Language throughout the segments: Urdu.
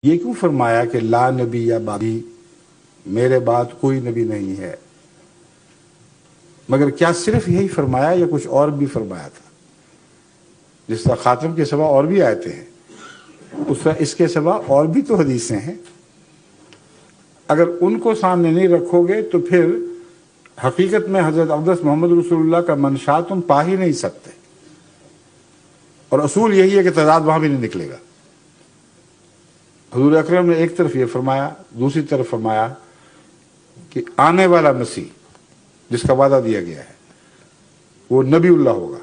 یہ کیوں فرمایا کہ لا نبی یا بعدی، میرے بعد کوئی نبی نہیں ہے؟ مگر کیا صرف یہی فرمایا یا کچھ اور بھی فرمایا تھا؟ جس طرح خاتم کے سوا اور بھی آیتیں ہیں، اس طرح اس کے سوا اور بھی تو حدیثیں ہیں۔ اگر ان کو سامنے نہیں رکھو گے تو پھر حقیقت میں حضرت اقدس محمد رسول اللہ کا منشا تم پا ہی نہیں سکتے، اور اصول یہی ہے کہ تضاد وہاں بھی نہیں نکلے گا۔ حضور اکرم نے ایک طرف یہ فرمایا، دوسری طرف فرمایا کہ آنے والا مسیح جس کا وعدہ دیا گیا ہے وہ نبی اللہ ہوگا،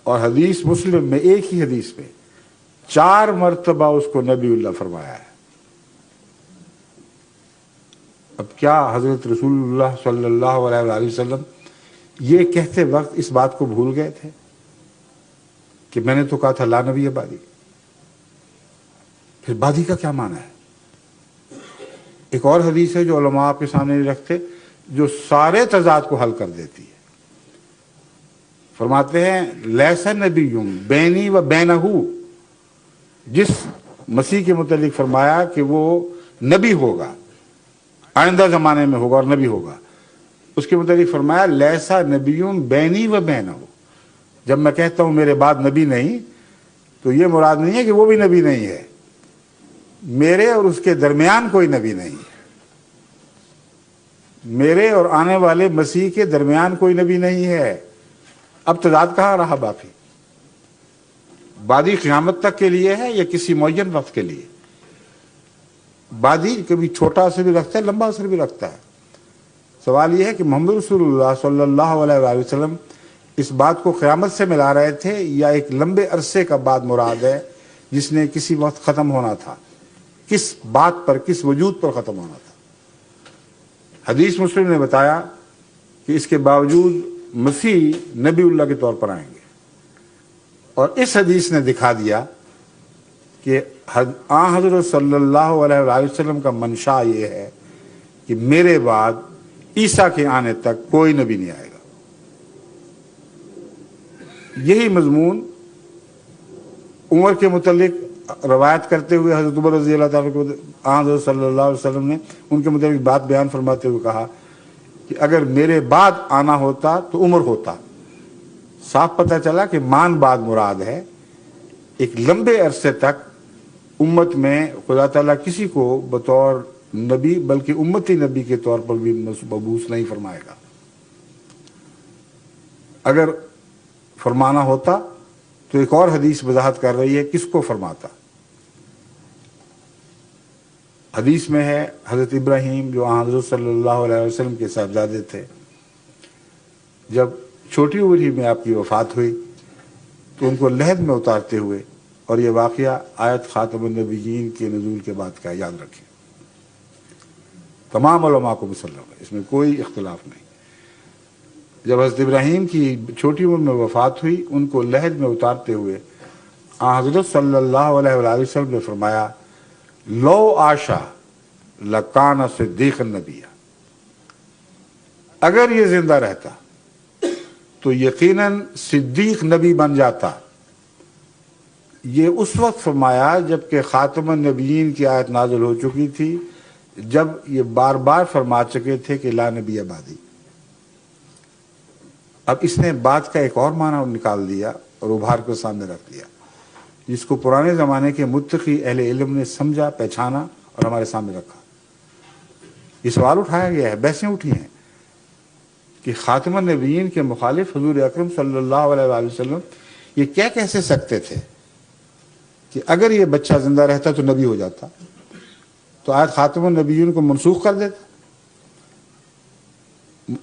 اور حدیث مسلم میں ایک ہی حدیث میں 4 مرتبہ اس کو نبی اللہ فرمایا ہے۔ اب کیا حضرت رسول اللہ صلی اللہ علیہ وآلہ وسلم یہ کہتے وقت اس بات کو بھول گئے تھے کہ میں نے تو کہا تھا لا نبی بعدی؟ پھر بعدی کا کیا معنی ہے؟ ایک اور حدیث ہے جو علماء آپ کے سامنے نہیں رکھتے، جو سارے تضاد کو حل کر دیتی ہے۔ فرماتے ہیں لیس نبی بینی و بینہ، جس مسیح کے متعلق فرمایا کہ وہ نبی ہوگا، آئندہ زمانے میں ہوگا اور نبی ہوگا، اس کے متعلق فرمایا لیسا نبی بینی و بینہ۔ جب میں کہتا ہوں میرے بعد نبی نہیں، تو یہ مراد نہیں ہے کہ وہ بھی نبی نہیں ہے، میرے اور اس کے درمیان کوئی نبی نہیں ہے، میرے اور آنے والے مسیح کے درمیان کوئی نبی نہیں ہے۔ اب تضاد کہاں رہا باقی؟ بعدی قیامت تک کے لیے ہے یا کسی معین وقت کے لیے؟ بعدی کبھی چھوٹا اثر بھی رکھتا ہے، لمبا اثر بھی رکھتا ہے۔ سوال یہ ہے کہ محمد رسول اللہ صلی اللہ علیہ وآلہ وسلم اس بات کو قیامت سے ملا رہے تھے یا ایک لمبے عرصے کا بعد مراد ہے جس نے کسی وقت ختم ہونا تھا؟ کس بات پر، کس وجود پر ختم ہونا تھا؟ حدیث مسلم نے بتایا کہ اس کے باوجود مسیح نبی اللہ کے طور پر آئیں گے، اور اس حدیث نے دکھا دیا کہ حضرت صلی اللہ علیہ وآلہ وسلم کا منشا یہ ہے کہ میرے بعد عیسیٰ کے آنے تک کوئی نبی نہیں آئے گا۔ یہی مضمون عمر کے متعلق روایت کرتے ہوئے حضرت عمر رضی اللہ تعالیٰ کو حضرت صلی اللہ علیہ وسلم نے ان کے متعلق بات بیان فرماتے ہوئے کہا کہ اگر میرے بعد آنا ہوتا تو عمر ہوتا۔ صاف پتہ چلا کہ مان بعد مراد ہے۔ ایک لمبے عرصے تک امت میں خدا تعالیٰ کسی کو بطور نبی بلکہ امتی نبی کے طور پر بھی مبعوث نہیں فرمائے گا۔ اگر فرمانا ہوتا تو ایک اور حدیث وضاحت کر رہی ہے کس کو فرماتا۔ حدیث میں ہے حضرت ابراہیم جو حضرت صلی اللہ علیہ وسلم کے صاحبزادے تھے، جب چھوٹی عمر ہی میں آپ کی وفات ہوئی تو ان کو لحد میں اتارتے ہوئے، اور یہ واقعہ آیت خاتم النبیین کے نزول کے بعد کا، یاد رکھیں، تمام علماء کو مسلم ہے، اس میں کوئی اختلاف نہیں۔ جب حضرت ابراہیم کی چھوٹی عمر میں وفات ہوئی، ان کو لحد میں اتارتے ہوئے حضرت صلی اللہ علیہ وآلہ وسلم نے فرمایا لو عاشا لکان صدیق النبی، اگر یہ زندہ رہتا تو یقیناً صدیق نبی بن جاتا۔ یہ اس وقت فرمایا جبکہ خاتم النبیین کی آیت نازل ہو چکی تھی، جب یہ بار بار فرما چکے تھے کہ لا نبی بعدی۔ اب اس نے بات کا ایک اور معنی نکال دیا اور ابھار کر سامنے رکھ دیا، جس کو پرانے زمانے کے متقی اہل علم نے سمجھا، پہچانا اور ہمارے سامنے رکھا۔ یہ سوال اٹھایا گیا ہے، بحثیں اٹھی ہیں کہ خاتم النبیین کے مخالف حضور اکرم صلی اللہ علیہ وآلہ وسلم یہ کیا کہہ سکتے تھے کہ اگر یہ بچہ زندہ رہتا تو نبی ہو جاتا، تو آیت خاتم النبیین کو منسوخ کر دیتا۔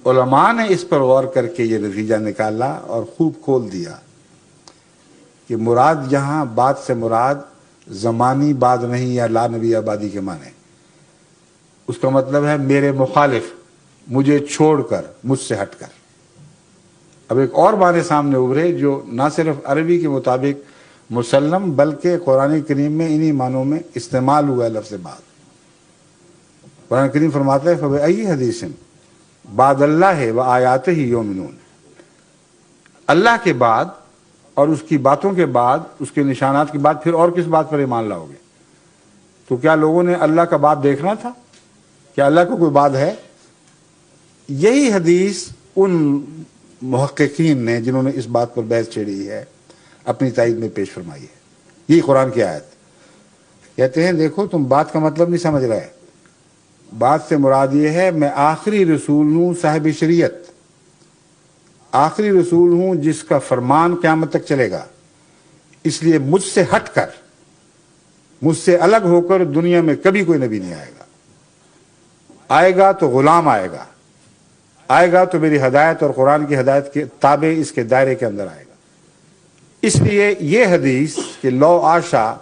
علماء نے اس پر غور کر کے یہ نتیجہ نکالا اور خوب کھول دیا کہ مراد یہاں بعد سے مراد زمانی بعد نہیں یا لا نبی آبادی کے معنی، اس کا مطلب ہے میرے مخالف، مجھے چھوڑ کر، مجھ سے ہٹ کر۔ اب ایک اور معنی سامنے ابھرے جو نہ صرف عربی کے مطابق مسلم بلکہ قرآن کریم میں انہی معنوں میں استعمال ہوا ہے لفظ بعد۔ قرآن کریم فرماتا ہے فَبِأَيِّ حَدِيثٍ بعد اللہ و آیاتہ یؤمنون، اللہ کے بعد اور اس کی باتوں کے بعد، اس کے نشانات کے بعد پھر اور کس بات پر ایمان لاؤ گے؟ تو کیا لوگوں نے اللہ کا بعد دیکھنا تھا؟ کیا اللہ کا کوئی بعد ہے؟ یہی حدیث ان محققین نے جنہوں نے اس بات پر بحث چھیڑی ہے اپنی تائید میں پیش فرمائی ہے. یہی قرآن کی آیت. کہتے ہیں دیکھو تم بات کا مطلب نہیں سمجھ رہے. بات سے مراد یہ ہے میں آخری رسول ہوں صاحب شریعت، آخری رسول ہوں جس کا فرمان قیامت تک چلے گا. اس لیے مجھ سے ہٹ کر، مجھ سے الگ ہو کر دنیا میں کبھی کوئی نبی نہیں آئے گا. آئے گا تو غلام آئے گا، آئے گا تو میری ہدایت اور قرآن کی ہدایت کے تابع اس کے دائرے کے اندر آئے گا. اس لیے یہ حدیث کہ لو آشا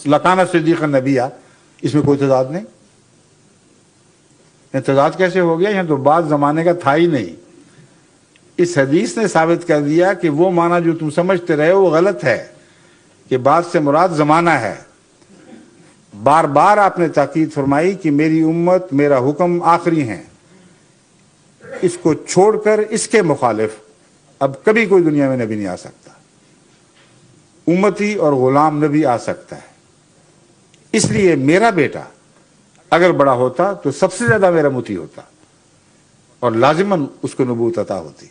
لکانا صدیقا نبیہ، اس میں کوئی تضاد نہیں. تضاد کیسے ہو گیا؟ یہاں تو بعد زمانے کا تھا ہی نہیں. اس حدیث نے ثابت کر دیا کہ وہ معنی جو تم سمجھتے رہے وہ غلط ہے، کہ بعد سے مراد زمانہ ہے. بار بار آپ نے تاکید فرمائی کہ میری امت میرا حکم آخری ہیں، اس کو چھوڑ کر اس کے مخالف اب کبھی کوئی دنیا میں نبی نہیں آ سکتا. امتی اور غلام نبی آ سکتا ہے. اس لیے میرا بیٹا اگر بڑا ہوتا تو سب سے زیادہ میرا مطیع ہوتا اور لازماً اس کو نبوت عطا ہوتی.